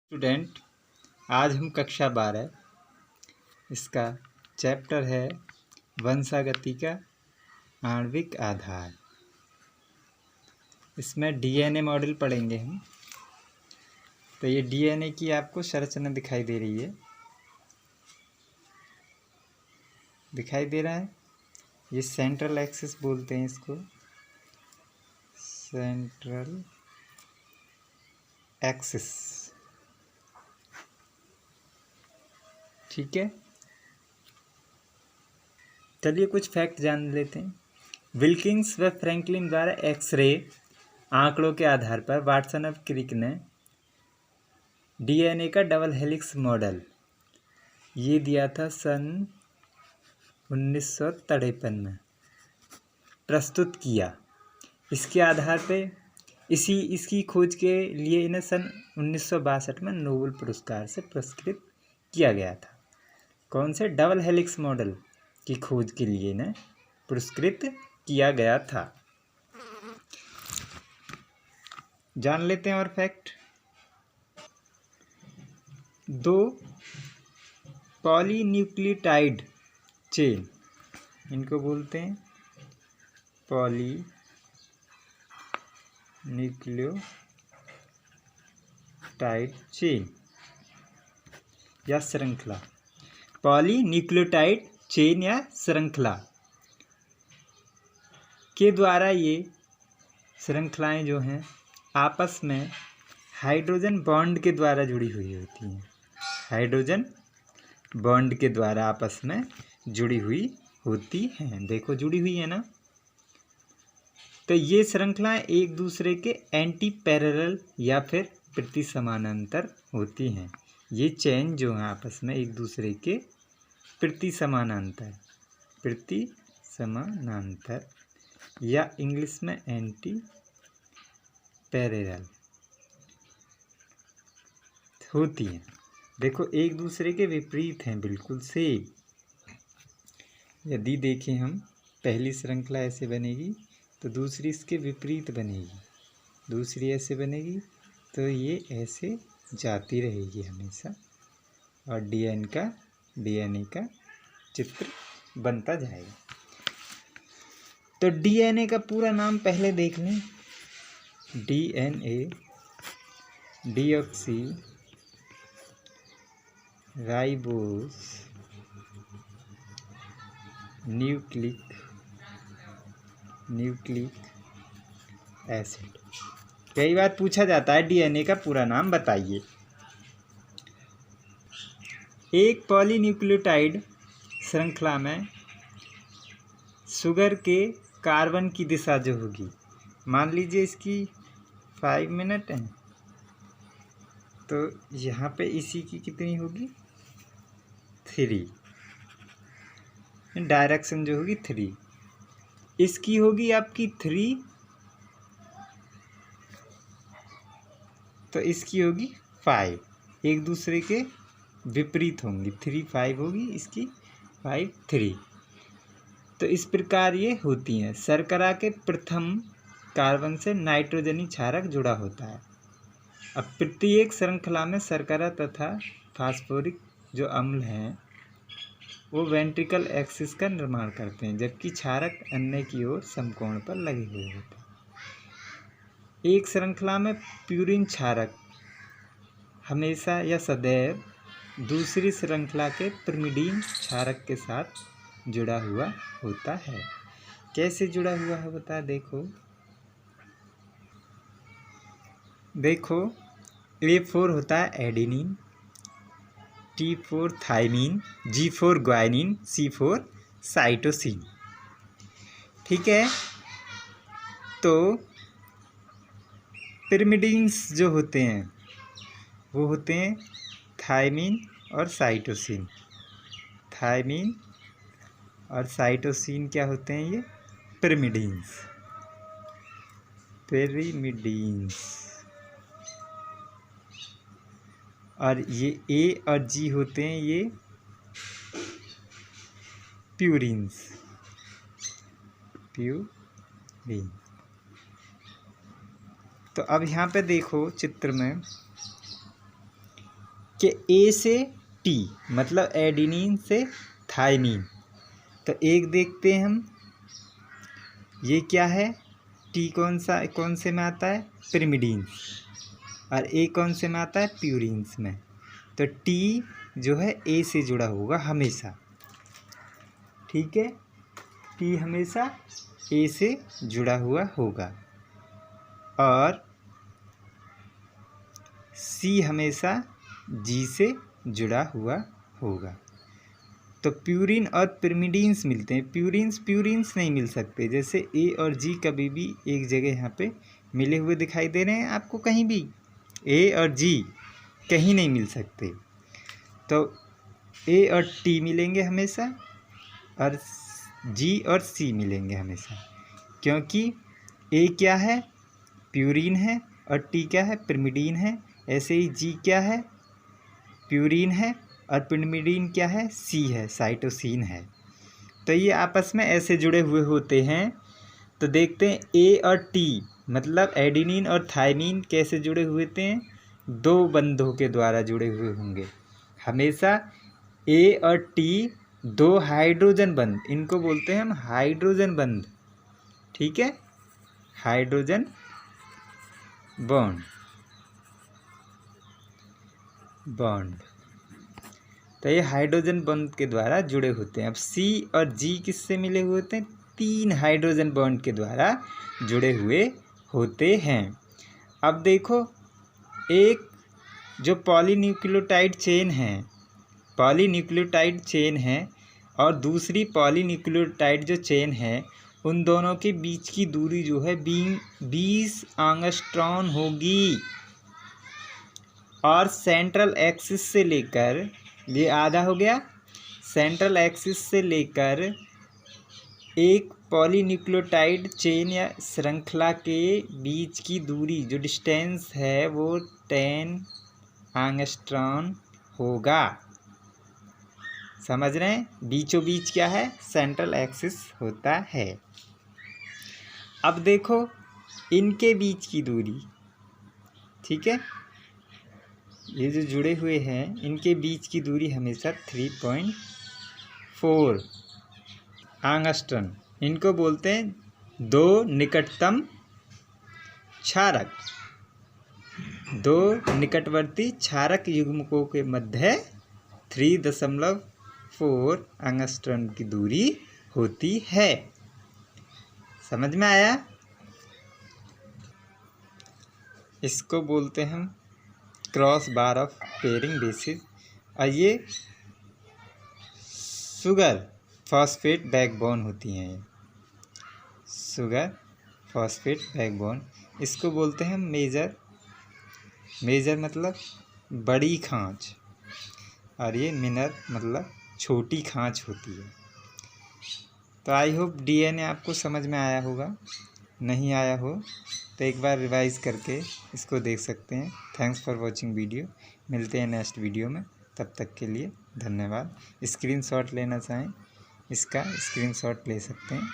Student, आज हम कक्षा 12 इसका चैप्टर है वंशागति का आणविक आधार। इसमें डीएनए मॉडल पढ़ेंगे हम। तो ये डीएनए की आपको संरचना दिखाई दे रही है, दिखाई दे रहा है। ये सेंट्रल एक्सिस बोलते हैं इसको, सेंट्रल एक्सिस। ठीक है, चलिए कुछ फैक्ट जान लेते हैं। विल्किंस व फ्रैंकलिन द्वारा एक्सरे आंकड़ों के आधार पर वाटसन और क्रिक ने डीएनए का डबल हेलिक्स मॉडल ये दिया था सन 1953 में, प्रस्तुत किया। इसके आधार पे इसकी खोज के लिए इन्हें सन 1962 में नोबेल पुरस्कार से पुरस्कृत किया गया था। कौन से? डबल हेलिक्स मॉडल की खोज के लिए इन्हें पुरस्कृत किया गया था। जान लेते हैं और फैक्ट। 2 पॉलीन्यूक्लियोटाइड चेन, इनको बोलते हैं पॉलीन्यूक्लियोटाइड चेन या श्रृंखला। पॉलीन्यूक्लियोटाइड चेन या श्रृंखला के द्वारा ये श्रृंखलाएं जो हैं आपस में हाइड्रोजन बॉन्ड के द्वारा जुड़ी हुई होती हैं। हाइड्रोजन बॉन्ड के द्वारा आपस में जुड़ी हुई होती हैं। देखो जुड़ी हुई है ना। तो ये श्रृंखलाएं एक दूसरे के एंटी पैरेलल या फिर प्रति समानांतर होती हैं। ये चेन जो है आपस में एक दूसरे के प्रति समानांतर या इंग्लिश में एंटी पैरेलल होती हैं। देखो एक दूसरे के विपरीत हैं, बिल्कुल सेम। यदि देखें हम, पहली श्रृंखला ऐसे बनेगी तो दूसरी इसके विपरीत बनेगी, दूसरी ऐसे बनेगी तो ये ऐसे जाती रहेगी हमेशा, और डीएनए का चित्र बनता जाएगा। तो डीएनए का पूरा नाम पहले देख लें। DNA deoxy ribose nucleic acid. कई बार पूछा जाता है डीएनए का पूरा नाम बताइए। एक पॉलीन्यूक्लियोटाइड श्रृंखला में शुगर के कार्बन की दिशा जो होगी, मान लीजिए इसकी 5 मिनट है, तो यहाँ पे इसी की कितनी होगी? 3। डायरेक्शन जो होगी 3, इसकी होगी आपकी 3, तो इसकी होगी 5। एक दूसरे के विपरीत होंगी। 3 5 होगी, इसकी 5 3। तो इस प्रकार ये होती हैं। शर्करा के प्रथम कार्बन से नाइट्रोजनी क्षारक जुड़ा होता है। अब प्रत्येक श्रृंखला में शर्करा तथा फास्फोरिक जो अम्ल हैं वो वेंट्रिकल एक्सिस का निर्माण करते हैं, जबकि क्षारक अन्य की ओर समकोण पर लगे हुए होते हैं। एक श्रृंखला में प्यूरिन क्षारक हमेशा या सदैव दूसरी श्रृंखला के पिरिमिडीन क्षारक के साथ जुड़ा हुआ होता है। कैसे जुड़ा हुआ है बता? देखो A4 होता है adenine, T4 thymine, G4 guanine, C4 cytosine. ठीक है, तो पिरिमिडीन्स जो होते हैं वो होते हैं थाइमिन और साइटोसिन। थाइमिन और साइटोसिन क्या होते हैं? ये पिरिमिडीन्स। और ये ए और जी होते हैं ये प्यूरिन्स। तो अब यहाँ पे देखो चित्र में, कि ए से टी मतलब एडिनिन से थाइमिन। तो एक देखते हैं हम, ये क्या है, टी कौन से में आता है, पिरिमिडीन्स, और ए कौन से में आता है, प्यूरिन्स में। तो टी जो है ए से जुड़ा होगा हमेशा, ठीक है, टी हमेशा ए से जुड़ा हुआ होगा, और सी हमेशा जी से जुड़ा हुआ होगा। तो प्यूरिन और पिरिमिडीन्स मिलते हैं, प्यूरिन्स नहीं मिल सकते। जैसे ए और जी कभी भी एक जगह यहाँ पे मिले हुए दिखाई दे रहे हैं आपको, कहीं भी ए और जी कहीं नहीं मिल सकते। तो ए और टी मिलेंगे हमेशा, और जी और सी मिलेंगे हमेशा, क्योंकि ए क्या है, प्यूरिन है, और टी क्या है, पिरिमिडीन है। ऐसे ही जी क्या है, प्यूरिन है, और पिरिमिडीन क्या है, सी है, साइटोसिन है। तो ये आपस में ऐसे जुड़े हुए होते हैं। तो देखते हैं ए और टी मतलब एडिनिन और थाइमिन कैसे जुड़े हुए थे, दो बंधों के द्वारा जुड़े हुए होंगे हमेशा। ए और टी दो हाइड्रोजन बंध, इनको बोलते हैं हम हाइड्रोजन बंध, ठीक है, हाइड्रोजन बॉन्ड, तो ये हाइड्रोजन बॉन्ड के द्वारा जुड़े होते हैं। अब सी और जी किससे मिले हुए होते हैं, तीन हाइड्रोजन बॉन्ड के द्वारा जुड़े हुए होते हैं। अब देखो, एक जो पॉलीन्यूक्लियोटाइड चेन है और दूसरी पॉलीन्यूक्लियोटाइड जो चेन है, उन दोनों के बीच की दूरी जो है 20 एंगस्ट्रॉम होगी, और सेंट्रल एक्सिस से लेकर, ये आधा हो गया, सेंट्रल एक्सिस से लेकर एक पॉलीन्यूक्लियोटाइड चेन या श्रृंखला के बीच की दूरी जो डिस्टेंस है वो 10 एंगस्ट्रॉम होगा। समझ रहे हैं, बीचों बीच क्या है, सेंट्रल एक्सिस होता है। अब देखो इनके बीच की दूरी, ठीक है, ये जो जुड़े हुए हैं इनके बीच की दूरी हमेशा 3.4 एंगस्ट्रॉम। इनको बोलते हैं दो निकटतम क्षारक, दो निकटवर्ती क्षारक युग्मकों के मध्य 3.4 एंगस्ट्रॉम की दूरी होती है। समझ में आया? इसको बोलते हैं हम cross bar of pairing basis, और ये शुगर फॉस्फेट बैकबोन होती हैं, शुगर फॉस्फेट बैकबोन। इसको बोलते हैं मेजर मतलब बड़ी खांच, और ये मिनर मतलब छोटी खांच होती है। तो आई होप डीएनए आपको समझ में आया होगा, नहीं आया हो तो एक बार रिवाइज करके इसको देख सकते हैं। थैंक्स फॉर वॉचिंग वीडियो, मिलते हैं नेक्स्ट वीडियो में, तब तक के लिए धन्यवाद। स्क्रीनशॉट लेना चाहें इसका स्क्रीनशॉट ले सकते हैं।